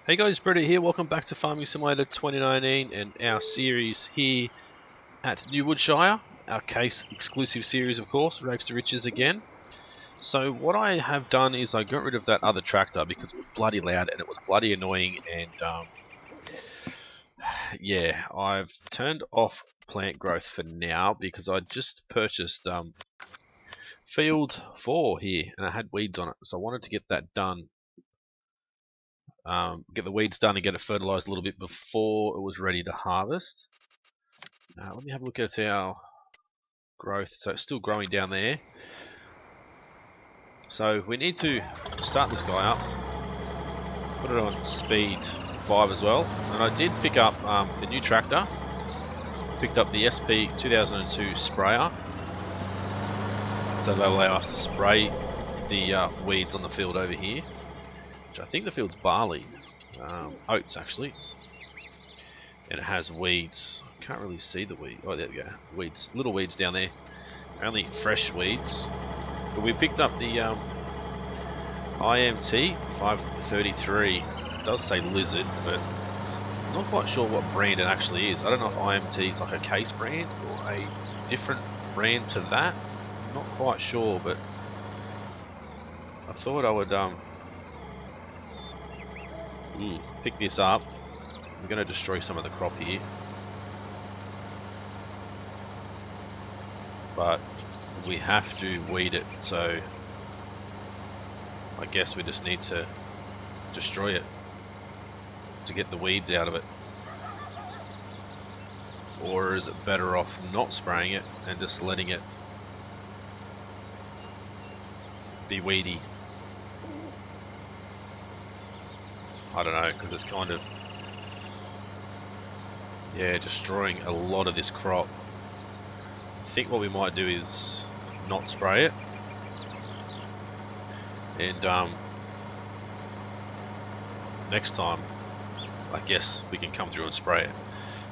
Hey guys, Brett here. Welcome back to Farming Simulator 2019 and our series here at New Woodshire, our case exclusive series, of course, Rags2Riches again. So what I have done is I got rid of that other tractor because it was bloody loud and it was bloody annoying, and yeah, I've turned off plant growth for now because I just purchased field 4 here and it had weeds on it, so I wanted to get that done. Get the weeds done and get it fertilized a little bit before it was ready to harvest. Let me have a look at our growth. So it's still growing down there. So we need to start this guy up, put it on speed 5 as well. And I did pick up the new tractor, picked up the SP 2002 sprayer. So that'll allow us to spray the weeds on the field over here, which I think the field's barley, oats actually. And it has weeds. I can't really see the weed. Oh, there we go. Weeds, little weeds down there. Only fresh weeds. But we picked up the IMT 533. It does say lizard, but I'm not quite sure what brand it actually is. I don't know if IMT is like a case brand or a different brand to that. I'm not quite sure, but I thought I would pick this up. We're going to destroy some of the crop here, but we have to weed it, so I guess we just need to destroy it to get the weeds out of it. Or is it better off not spraying it and just letting it be weedy? I don't know, because it's kind of, yeah, destroying a lot of this crop. I think what we might do is not spray it, and next time I guess we can come through and spray it.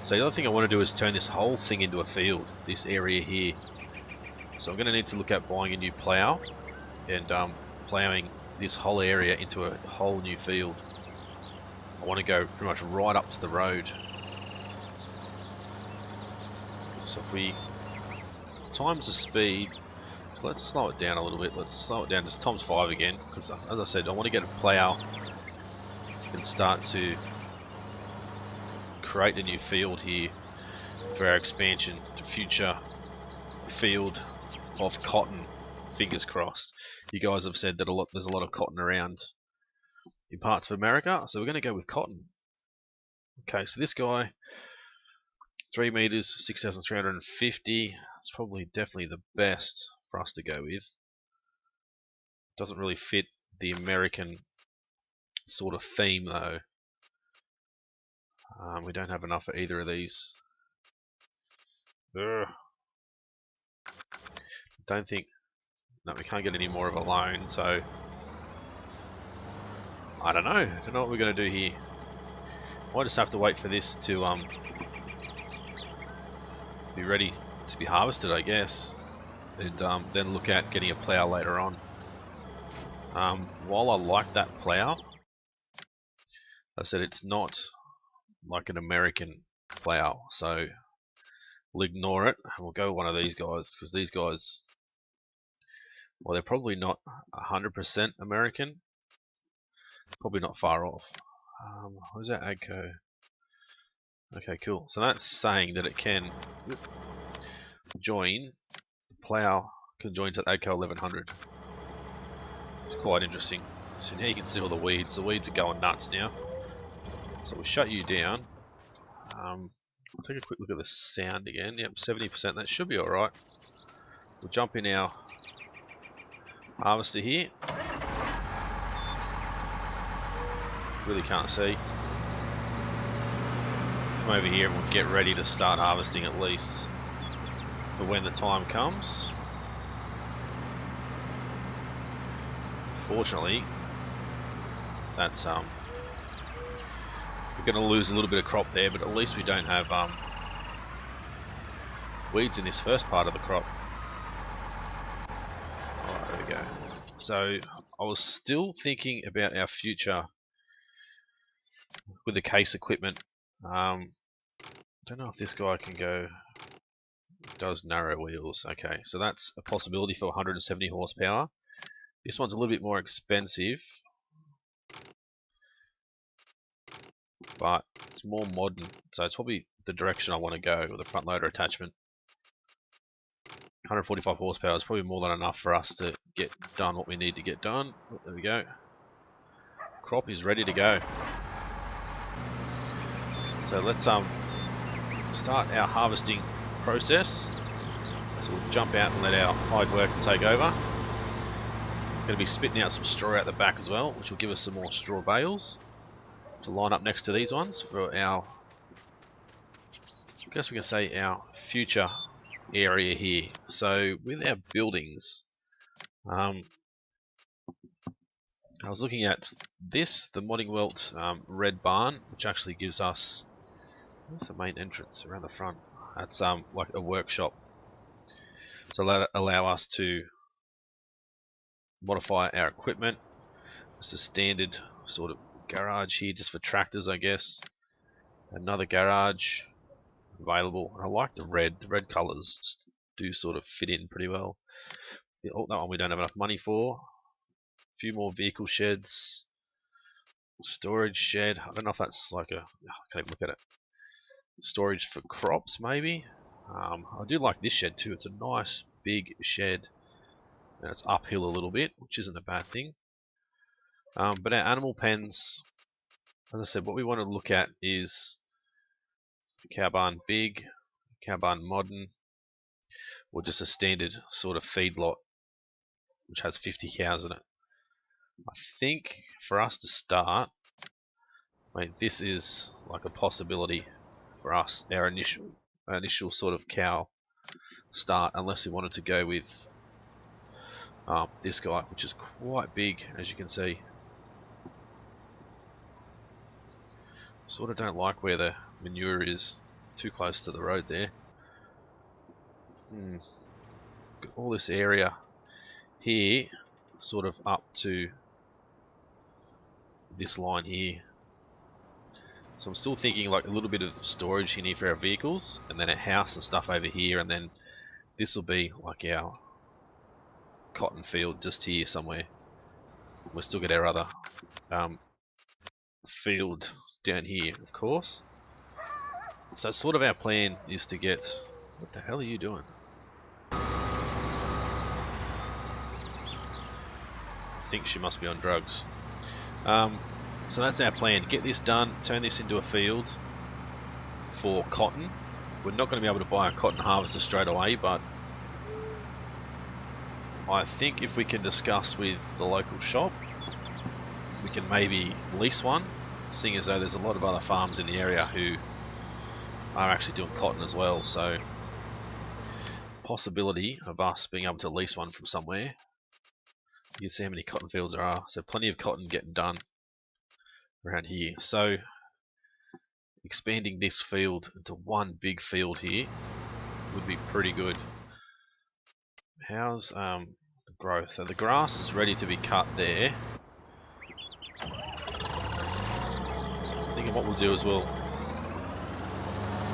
So the other thing I want to do is turn this whole thing into a field, this area here. So I'm going to need to look at buying a new plough and ploughing this whole area into a whole new field. I want to go pretty much right up to the road. So if we times the speed, let's slow it down a little bit. Let's slow it down to times 5 again, because as I said, I want to get a plough and start to create a new field here for our expansion to future field of cotton. Fingers crossed. You guys have said that there's a lot of cotton around in parts of America, so we're going to go with cotton. Okay, so this guy, 3 meters, 6,350. It's probably definitely the best for us to go with. Doesn't really fit the American sort of theme though. We don't have enough for either of these. Don't think. No, we can't get any more of a loan, so I don't know. I don't know what we're going to do here. Might just have to wait for this to be ready to be harvested, I guess, and then look at getting a plough later on. While I like that plough, I said it's not like an American plough, so we'll ignore it and we'll go with one of these guys, because these guys, well, they're probably not 100% American, probably not far off. What is that, AGCO? Okay, cool. So that's saying that it can join, the plough can join to AGCO 1100. It's quite interesting. So now you can see all the weeds. The weeds are going nuts now. So we'll shut you down. I'll take a quick look at the sound again. Yep, 70%. That should be alright. We'll jump in our harvester here. Really can't see. Come over here and we'll get ready to start harvesting at least for when the time comes. Fortunately, that's we're going to lose a little bit of crop there, but at least we don't have weeds in this first part of the crop. Alright, there we go. So I was still thinking about our future with the case equipment. Don't know if this guy can go. Does narrow wheels. Okay, so that's a possibility for 170 horsepower. This one's a little bit more expensive, but it's more modern, so it's probably the direction I want to go with the front loader attachment. 145 horsepower is probably more than enough for us to get done what we need to get done. Oh, there we go. Crop is ready to go. So let's start our harvesting process. So we'll jump out and let our hide worker take over. Going to be spitting out some straw out the back as well, which will give us some more straw bales to line up next to these ones for our, I guess we can say, our future area here. So with our buildings, I was looking at this, the Modding Welt red barn, which actually gives us, where's the main entrance around the front? That's like a workshop. So that'll allow us to modify our equipment. It's a standard sort of garage here just for tractors, I guess. Another garage available. I like the red colors do sort of fit in pretty well. Oh, that one we don't have enough money for. A few more vehicle sheds. Storage shed. I don't know if that's like a, I can't even look at it. Storage for crops maybe. I do like this shed too. It's a nice big shed. And it's uphill a little bit, which isn't a bad thing. But our animal pens, as I said, what we want to look at is cow barn big, cow barn modern, or just a standard sort of feedlot which has 50 cows in it. I think for us to start, I mean, this is like a possibility for us, our initial sort of cow start, unless we wanted to go with this guy, which is quite big, as you can see. Sort of don't like where the manure is, too close to the road there. Got all this area here, sort of up to this line here. So I'm still thinking like a little bit of storage in here for our vehicles, and then a house and stuff over here, and then this will be like our cotton field just here somewhere. We'll still get our other field down here, of course. So sort of our plan is to get... What the hell are you doing? I think she must be on drugs. So that's our plan. Get this done, turn this into a field for cotton. We're not going to be able to buy a cotton harvester straight away, but I think if we can discuss with the local shop, we can maybe lease one, seeing as though there's a lot of other farms in the area who are actually doing cotton as well. So possibility of us being able to lease one from somewhere. You can see how many cotton fields there are. So plenty of cotton getting done around here. So expanding this field into one big field here would be pretty good. How's the growth? So the grass is ready to be cut there. So I'm thinking what we'll do is we'll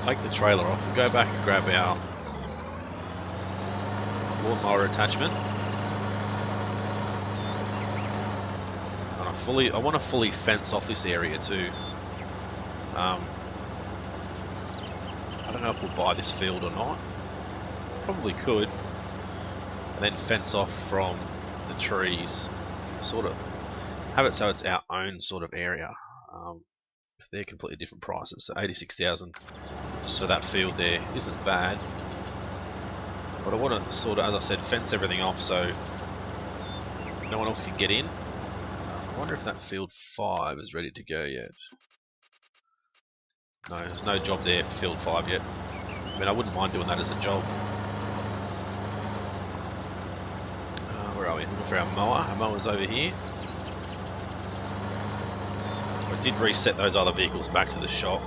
take the trailer off. We'll go back and grab our lawnmower attachment. And I want to fully fence off this area too. I don't know if we'll buy this field or not. Probably could. And then fence off from the trees. Sort of have it so it's our own sort of area. They're completely different prices. So 86,000 just for that field there isn't bad. But I want to sort of, as I said, fence everything off so no one else can get in. I wonder if that field 5 is ready to go yet. No, there's no job there for field 5 yet. I mean, I wouldn't mind doing that as a job. Where are we? Looking for our mower. Our mower's over here. I did reset those other vehicles back to the shop.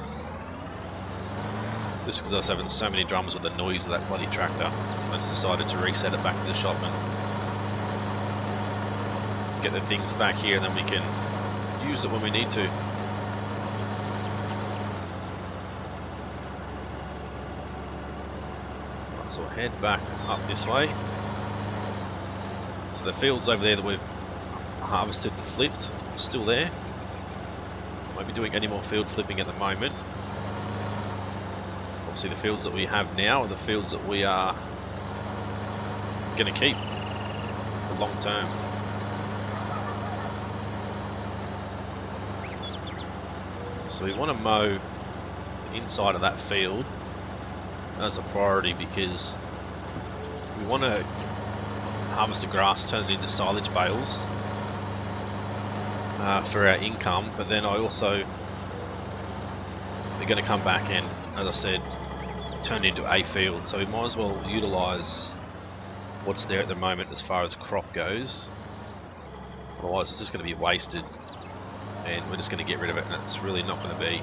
Just because I was having so many drums with the noise of that bloody tractor. I just decided to reset it back to the shop and get the things back here, and then we can use it when we need to. So we'll head back up this way. So the fields over there that we've harvested and flipped are still there. Won't be doing any more field flipping at the moment. Obviously the fields that we have now are the fields that we are going to keep for long term. So we want to mow the inside of that field as a priority because we want to harvest the grass, turn it into silage bales for our income, but then we're going to come back and, as I said, turn it into a field, so we might as well utilise what's there at the moment as far as crop goes. Otherwise it's just going to be wasted and we're just going to get rid of it, and it's really not going to be,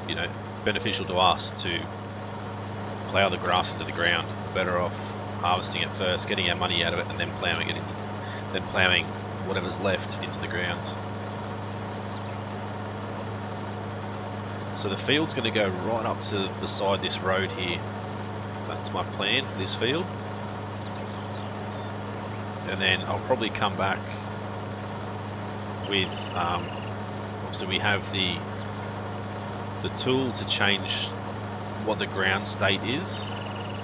you know, beneficial to us to plough the grass into the ground. We're better off harvesting it first, getting our money out of it, and then ploughing it in, then ploughing whatever's left into the ground. So the field's going to go right up to beside this road here. That's my plan for this field. And then I'll probably come back with, obviously we have the tool to change what the ground state is.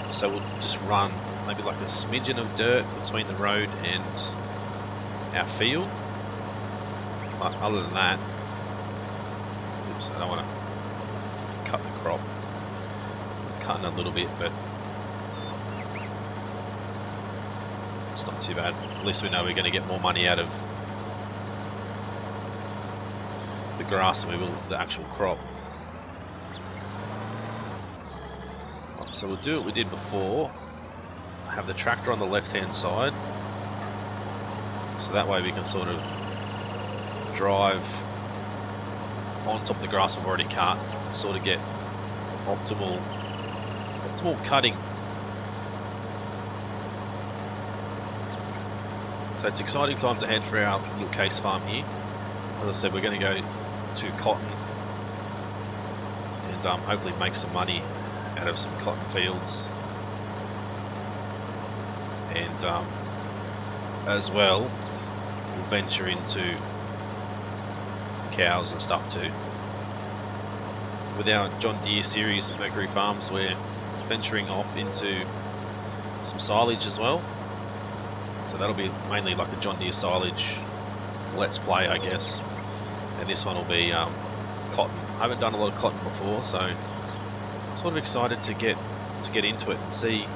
So we'll just run maybe like a smidgen of dirt between the road and our field. But other than that, oops, I don't want to cut the crop. I'm cutting a little bit, but it's not too bad. At least we know we're going to get more money out of the grass than we will the actual crop. So we'll do what we did before. Have the tractor on the left hand side, so that way we can sort of drive on top of the grass we've already cut, sort of get optimal cutting. So it's exciting times ahead for our little case farm here. As I said, we're going to go to cotton and hopefully make some money out of some cotton fields, and as well we'll venture into cows and stuff too. With our John Deere series at Mercury Farms, we're venturing off into some silage as well, so that'll be mainly like a John Deere silage let's play, I guess, and this one will be cotton. I haven't done a lot of cotton before, so sort of excited to get into it and see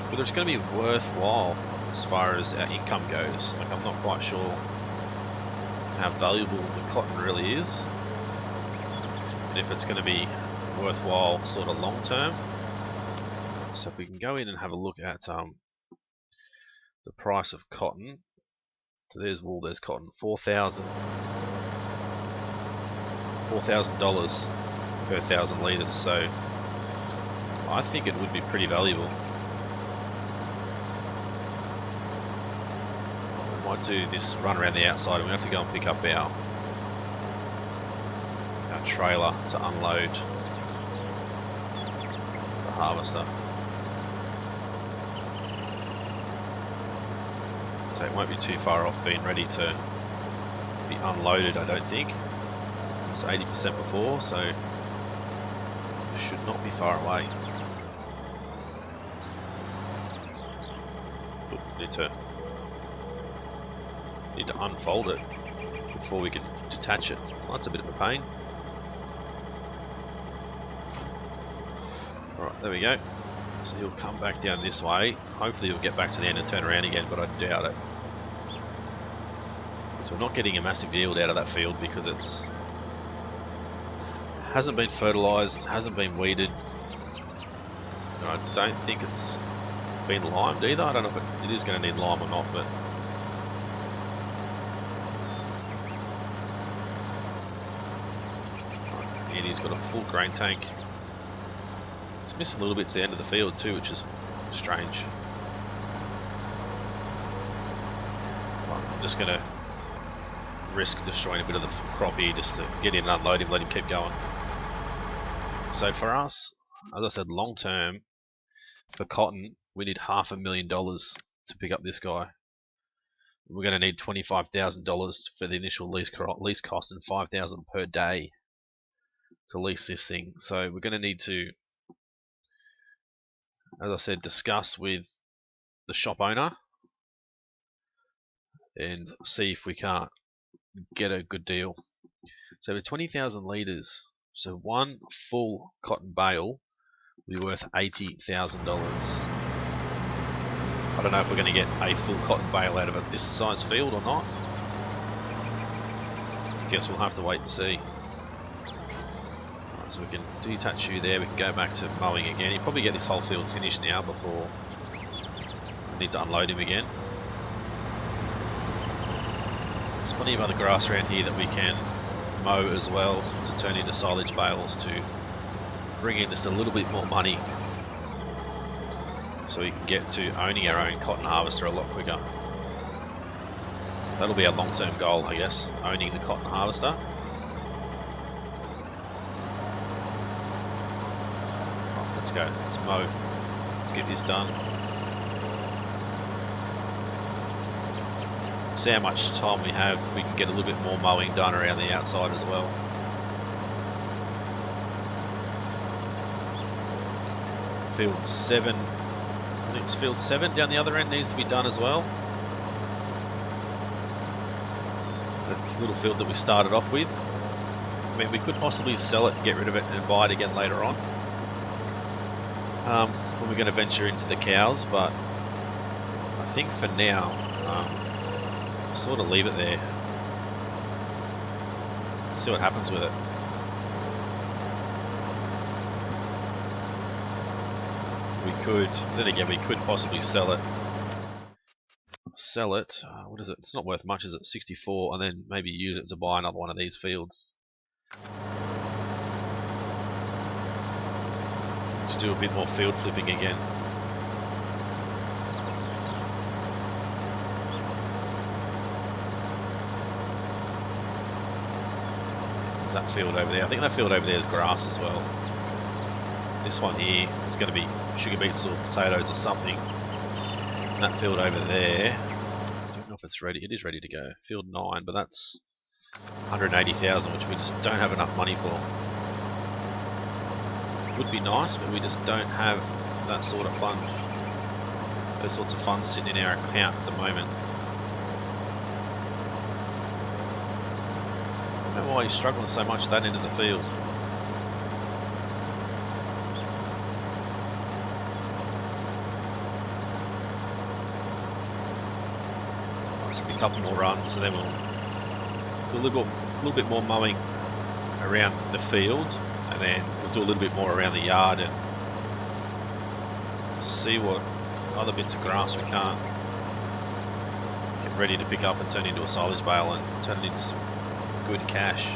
whether it's going to be worthwhile as far as our income goes. Like, I'm not quite sure how valuable the cotton really is, and if it's going to be worthwhile sort of long term. So if we can go in and have a look at the price of cotton. So there's wool, there's cotton. $4,000 per 1,000 litres, so I think it would be pretty valuable. We might do this run around the outside, and we have to go and pick up our trailer to unload the harvester. So it won't be too far off being ready to be unloaded, I don't think. It was 80% before, so should not be far away. Oop, need to unfold it before we can detach it. Well, that's a bit of a pain. Alright, there we go. So he'll come back down this way. Hopefully he'll get back to the end and turn around again, but I doubt it. So we're not getting a massive yield out of that field because it's hasn't been fertilised, hasn't been weeded, and I don't think it's been limed either. I don't know if it is going to need lime or not, but and he's got a full grain tank. It's missing little bits at the end of the field too, which is strange. I'm just going to risk destroying a bit of the crop here just to get in and unload him, let him keep going. So for us, as I said, long term for cotton, we need $500,000 to pick up this guy. We're going to need $25,000 for the initial lease cost and $5,000 per day to lease this thing. So we're going to need to, as I said, discuss with the shop owner and see if we can't get a good deal. So with 20,000 litres, so one full cotton bale will be worth $80,000. I don't know if we're going to get a full cotton bale out of this size field or not. Guess we'll have to wait and see. Right, so we can detach you there, we can go back to mowing again. He'll probably get this whole field finished now before we need to unload him again. There's plenty of other grass around here that we can mow as well to turn into silage bales to bring in just a little bit more money, so we can get to owning our own cotton harvester a lot quicker. That'll be our long-term goal, I guess, owning the cotton harvester. Right, let's go, let's mow, let's get this done. See how much time we have. We can get a little bit more mowing done around the outside as well. Field 7, I think it's field 7 down the other end needs to be done as well. That little field that we started off with. I mean, we could possibly sell it, get rid of it and buy it again later on. When we're going to venture into the cows, but I think for now, sort of leave it there. See what happens with it. We could, then again, we could possibly sell it. What is it? It's not worth much, is it? 64, and then maybe use it to buy another one of these fields. To do a bit more field flipping again. There's that field over there. I think that field over there is grass as well. This one here is going to be sugar beets or potatoes or something. And that field over there, I don't know if it's ready. It is ready to go. Field 9, but that's 180,000, which we just don't have enough money for. Would be nice, but we just don't have that sort of fund. Those sorts of funds sitting in our account at the moment. I don't know why he's struggling so much at that end of the field. A couple more runs, so then we'll do a little bit more mowing around the field, and then we'll do a little bit more around the yard and see what other bits of grass we can't get ready to pick up and turn into a silage bale and turn it into some good cash.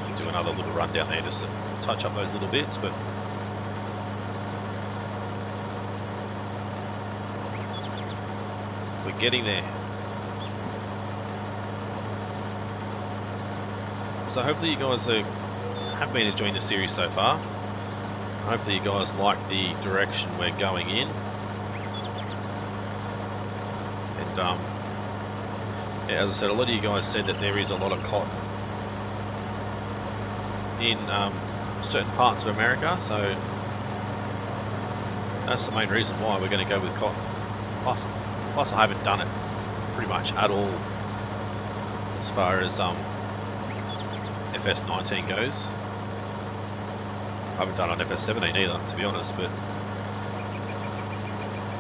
We'll do another little run down there just to touch up those little bits, but we're getting there. So hopefully you guys have been enjoying the series so far. Hopefully you guys like the direction we're going in. And yeah, as I said, a lot of you guys said that there is a lot of cotton in certain parts of America, so that's the main reason why we're going to go with cotton. Plus I haven't done it pretty much at all as far as FS19 goes. I haven't done it on FS17 either, to be honest, but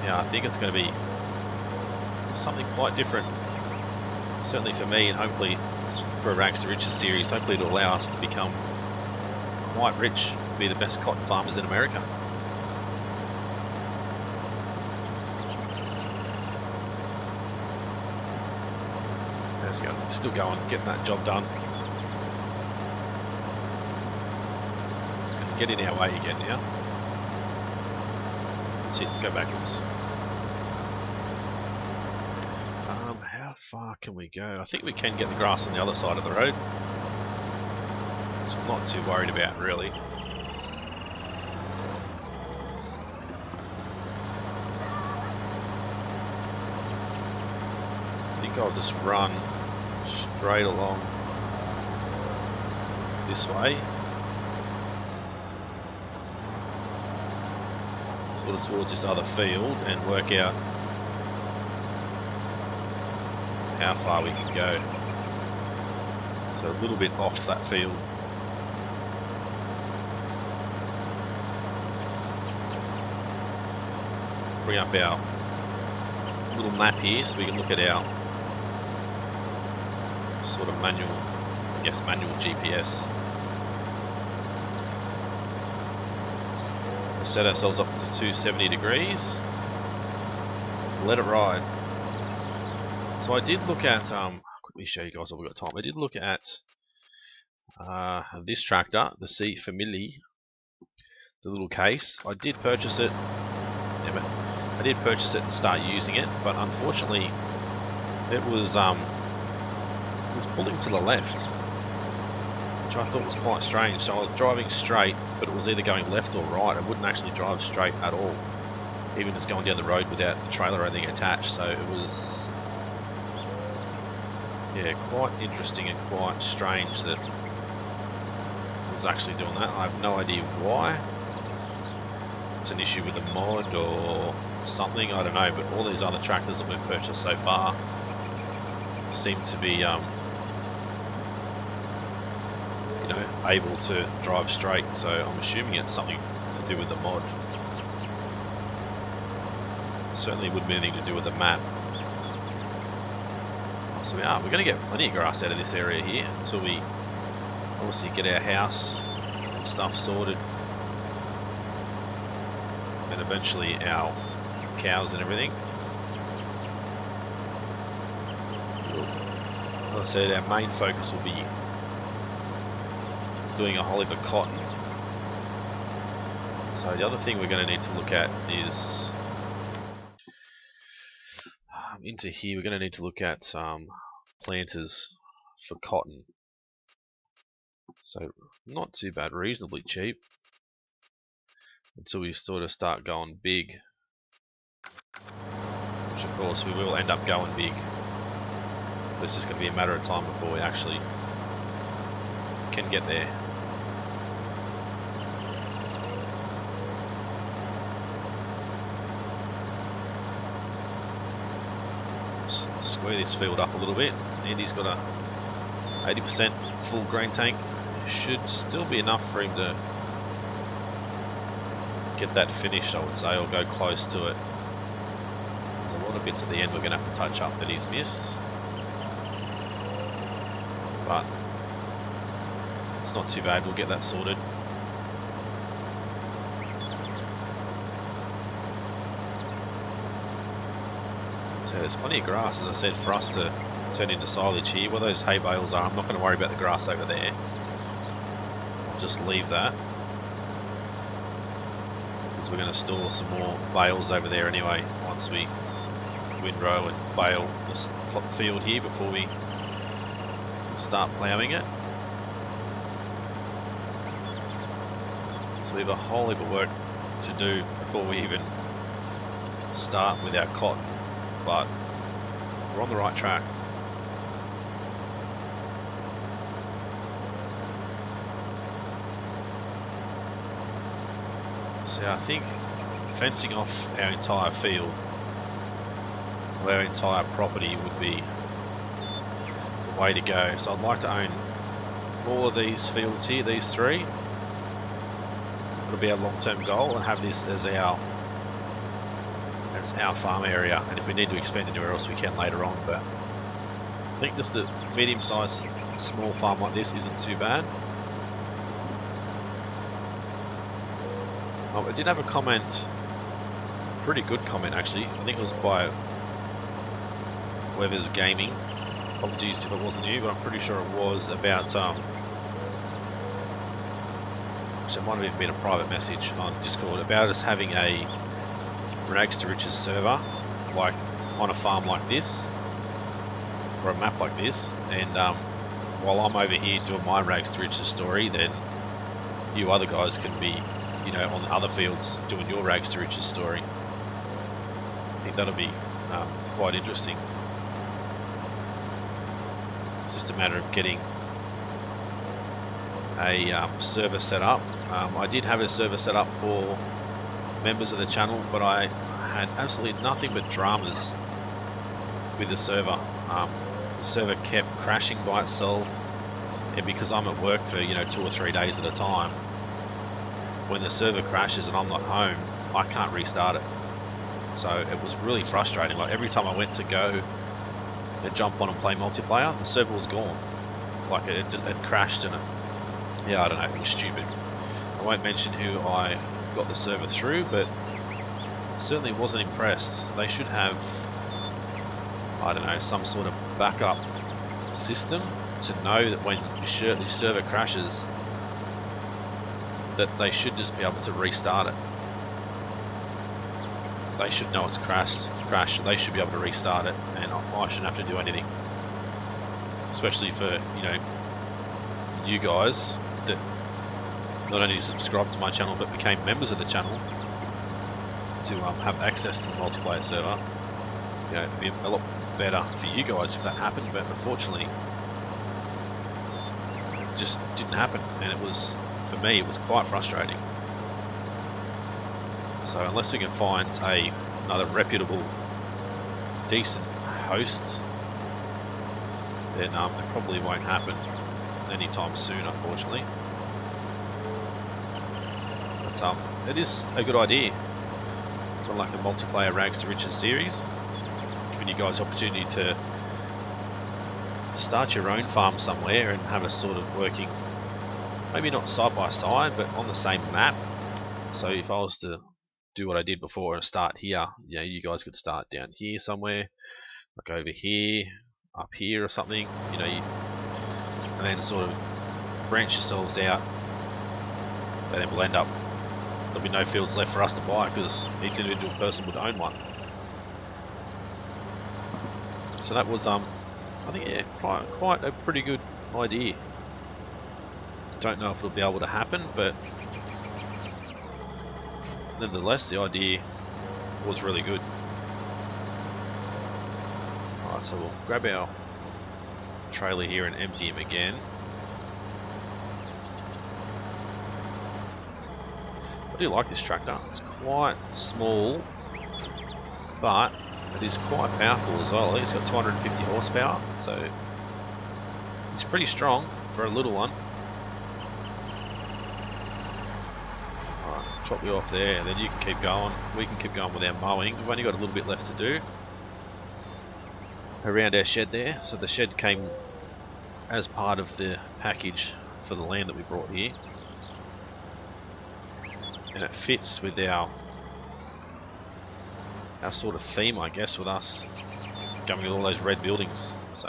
yeah, I think it's going to be something quite different. Certainly for me, and hopefully for a Rags2Riches series, hopefully it'll allow us to become quite rich, be the best cotton farmers in America. Still going, getting that job done. It's going to get in our way again now. That's it, go backwards. How far can we go? I think we can get the grass on the other side of the road. which I'm not too worried about really. I think I'll just run straight along this way, sort of towards this other field, and work out how far we can go. So a little bit off that field. Bring up our little map here so we can look at our sort of manual, I guess manual GPS. We'll set ourselves up to 270 degrees. Let it ride. So I did look at, I'll quickly show you guys if we've got time. I did look at this tractor, the C Family, the little case. I did purchase it. Damn it. I did purchase it and start using it, but unfortunately it was pulling to the left, which I thought was quite strange. So I was driving straight, but it was either going left or right. I wouldn't actually drive straight at all, even just going down the road without the trailer or anything attached. So it was, yeah, quite interesting and quite strange that it was actually doing that. I have no idea why. It's an issue with the mod or something, I don't know, but all these other tractors that we've purchased so far seem to be, you know, able to drive straight, so I'm assuming it's something to do with the mod. It certainly wouldn't be anything to do with the map. So we're going to get plenty of grass out of this area here until we obviously get our house and stuff sorted, and eventually our cows and everything. As I said, our main focus will be doing a whole heap of cotton. So the other thing we're going to need to look at is into here. We're going to need to look at planters for cotton. So not too bad, reasonably cheap, until we sort of start going big, which of course we will end up going big. But it's just going to be a matter of time before we actually can get there. Square this field up a little bit. Andy's got a 80% full grain tank. Should still be enough for him to get that finished, I would say, or go close to it. There's a lot of bits at the end we're going to have to touch up that he's missed, but it's not too bad. We'll get that sorted. So there's plenty of grass, as I said, for us to turn into silage here. Where those hay bales are, I'm not going to worry about the grass over there. I'll just leave that, because we're going to store some more bales over there anyway once we windrow and bale this field here before we start ploughing it. So we have a whole heap of work to do before we even start with our cotton, but we're on the right track. So I think fencing off our entire field, or our entire property, would be the way to go. So I'd like to own all of these fields here, these three. It'll be our long-term goal, and have this as our farm area. And if we need to expand anywhere else, we can later on. But I think just a medium-sized small farm like this isn't too bad. I did have a comment, pretty good comment actually. I think it was by Weber's Gaming. Apologies if it wasn't you, but I'm pretty sure it was about. Actually, it might have even been a private message on Discord about us having a Rags2Riches server, like on a farm like this, or a map like this, and while I'm over here doing my Rags2Riches story, then you other guys can be, you know, on other fields doing your Rags2Riches story. I think that'll be quite interesting. It's just a matter of getting a server set up. I did have a server set up for members of the channel, but I had absolutely nothing but dramas with the server. The server kept crashing by itself, and because I'm at work for, you know, 2 or 3 days at a time, when the server crashes and I'm not home, I can't restart it. So it was really frustrating. Like every time I went to go and jump on and play multiplayer, the server was gone. Like it crashed, and yeah, I don't know, it was stupid. I won't mention who I got the server through, but certainly wasn't impressed. They should have, I don't know, some sort of backup system to know that when your server crashes, that they should just be able to restart it. They should know it's crashed. They should be able to restart it, and I shouldn't have to do anything. Especially for, you know, you guys that not only subscribed to my channel but became members of the channel to have access to the multiplayer server. You know, it'd be a lot better for you guys if that happened, but unfortunately it just didn't happen, and it was, for me, it was quite frustrating. So unless we can find another reputable, decent host, then it probably won't happen anytime soon, unfortunately. But it is a good idea, kind of like a multiplayer Rags2Riches series, giving you guys opportunity to start your own farm somewhere and have a sort of working, maybe not side by side, but on the same map. So if I was to do what I did before and start here, you know, you guys could start down here somewhere, like over here, up here or something, you know, and then sort of branch yourselves out, and then we'll end up, there'll be no fields left for us to buy because each individual person would own one. So that was, I think, yeah, quite a pretty good idea. Don't know if it'll be able to happen, but nevertheless, the idea was really good. Alright, so we'll grab our trailer here and empty him again. I do like this tractor. It's quite small, but it is quite powerful as well. It's got 250 horsepower, so it's pretty strong for a little one. Alright, chop you off there, and then you can keep going. We can keep going with our mowing. We've only got a little bit left to do around our shed there. So the shed came as part of the package for the land that we brought here, and it fits with our sort of theme, I guess, with us going with all those red buildings. So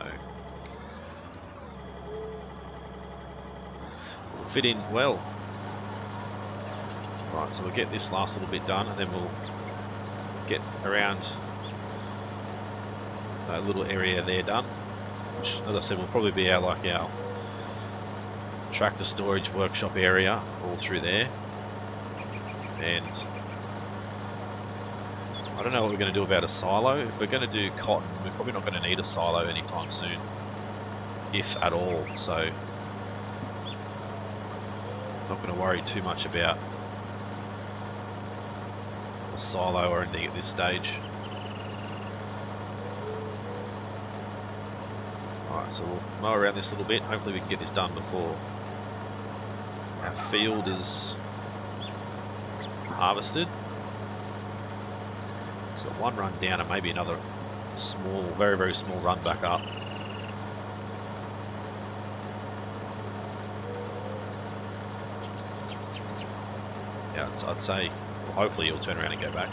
it'll fit in well. Right, so we'll get this last little bit done, and then we'll get around a little area there done, which, as I said, will probably be our tractor storage workshop area all through there. And I don't know what we're going to do about a silo. If we're going to do cotton, we're probably not going to need a silo anytime soon, if at all. So not going to worry too much about a silo or anything at this stage. Alright, so we'll mow around this a little bit. Hopefully we can get this done before our field is harvested. It's got one run down and maybe another small, very, very small run back up. Yeah, I'd say, well, hopefully you'll turn around and go back,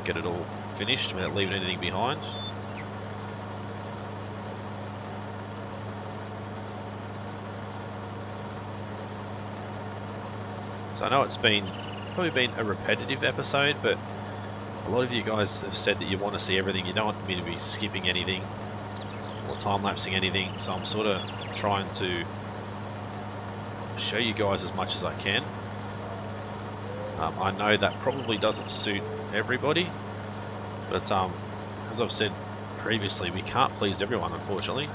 get it all finished without leaving anything behind. So I know it's probably been a repetitive episode, but a lot of you guys have said that you want to see everything. You don't want me to be skipping anything. or time-lapsing anything, so I'm sort of trying to show you guys as much as I can. I know that probably doesn't suit everybody, but as I've said previously, we can't please everyone, unfortunately.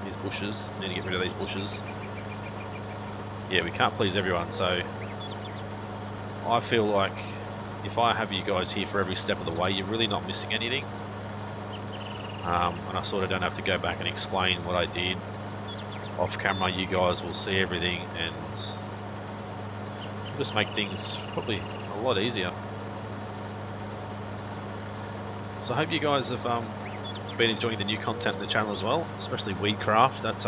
These bushes, need to get rid of these bushes. Yeah, we can't please everyone, so I feel like if I have you guys here for every step of the way, you're really not missing anything. And I sort of don't have to go back and explain what I did off camera. You guys will see everything and just make things probably a lot easier. So I hope you guys have been enjoying the new content on the channel as well, especially Weedcraft. That's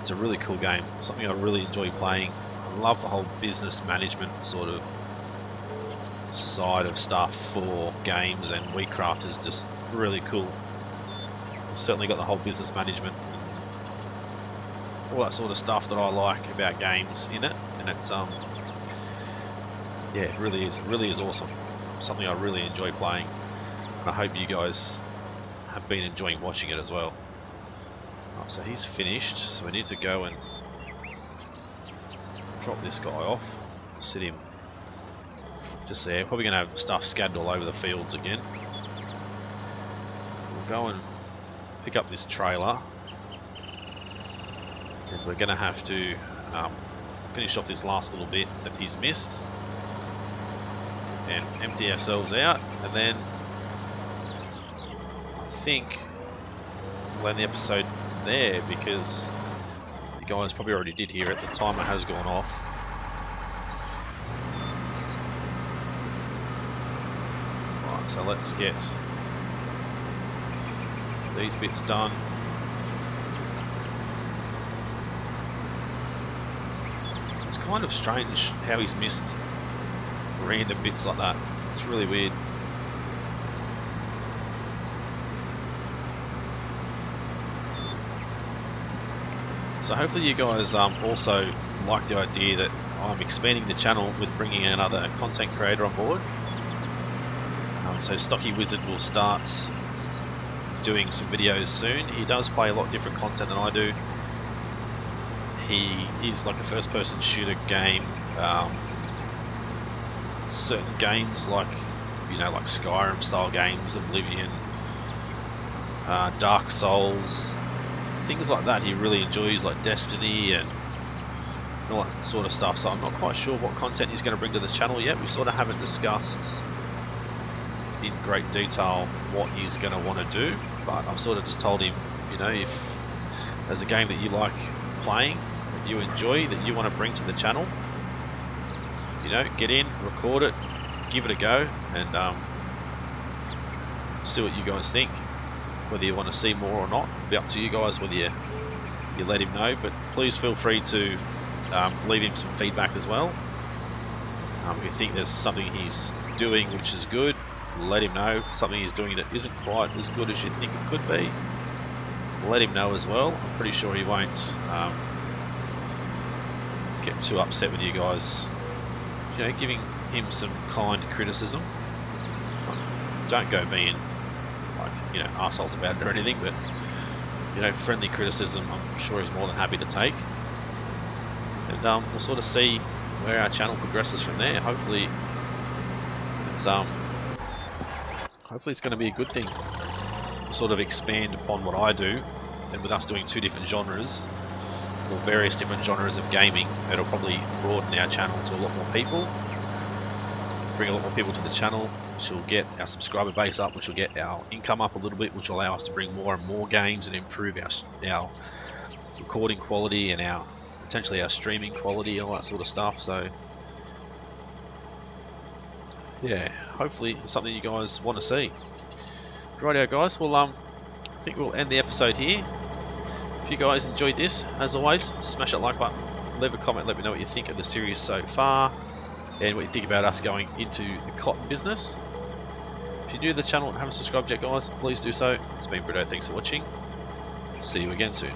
it's a really cool game, something I really enjoy playing. I love the whole business management sort of side of stuff for games, and Weedcraft is just really cool. It's certainly got the whole business management and all that sort of stuff that I like about games in it, and it's yeah, it really is awesome. Something I really enjoy playing, and I hope you guys have been enjoying watching it as well. Right, so he's finished, so we need to go and drop this guy off, sit him just there. Probably going to have stuff scattered all over the fields again. We'll go and pick up this trailer, and we're going to have to finish off this last little bit that he's missed and empty ourselves out, and then I think we'll end the episode there, because you guys probably already did hear it, the timer has gone off. Right, so let's get these bits done. It's kind of strange how he's missed random bits like that. It's really weird. So hopefully you guys also like the idea that I'm expanding the channel with bringing another content creator on board. So Stocky Wizard will start doing some videos soon. He does play a lot different content than I do. He is like a first-person shooter game. Certain games like, you know, like Skyrim style games, Oblivion, Dark Souls, things like that he really enjoys, like Destiny and all that sort of stuff. So I'm not quite sure what content he's going to bring to the channel yet. We sort of haven't discussed in great detail what he's going to want to do, but I've sort of just told him, you know, if there's a game that you like playing, that you enjoy, that you want to bring to the channel, you know, get in, record it, give it a go, and see what you guys think. Whether you want to see more or not, it'll be up to you guys whether you let him know. But please feel free to leave him some feedback as well. If you think there's something he's doing which is good, let him know. Something he's doing that isn't quite as good as you think it could be, let him know as well. I'm pretty sure he won't get too upset with you guys, you know, giving him some kind criticism. Don't go being like, you know, arseholes about it or anything, but, you know, friendly criticism I'm sure he's more than happy to take. And we'll sort of see where our channel progresses from there. Hopefully it's going to be a good thing to sort of expand upon what I do, and with us doing two different genres, or various different genres of gaming, it'll probably broaden our channel to a lot more people, bring a lot more people to the channel, which will get our subscriber base up, which will get our income up a little bit, which will allow us to bring more and more games and improve our recording quality and our potentially our streaming quality, all that sort of stuff. So yeah, hopefully it's something you guys want to see. Rightio guys, well I think we'll end the episode here. If you guys enjoyed this, as always, smash that like button, leave a comment, let me know what you think of the series so far and what you think about us going into the cotton business. If you're new to the channel and haven't subscribed yet guys, please do so. It's been Bruno, thanks for watching. See you again soon.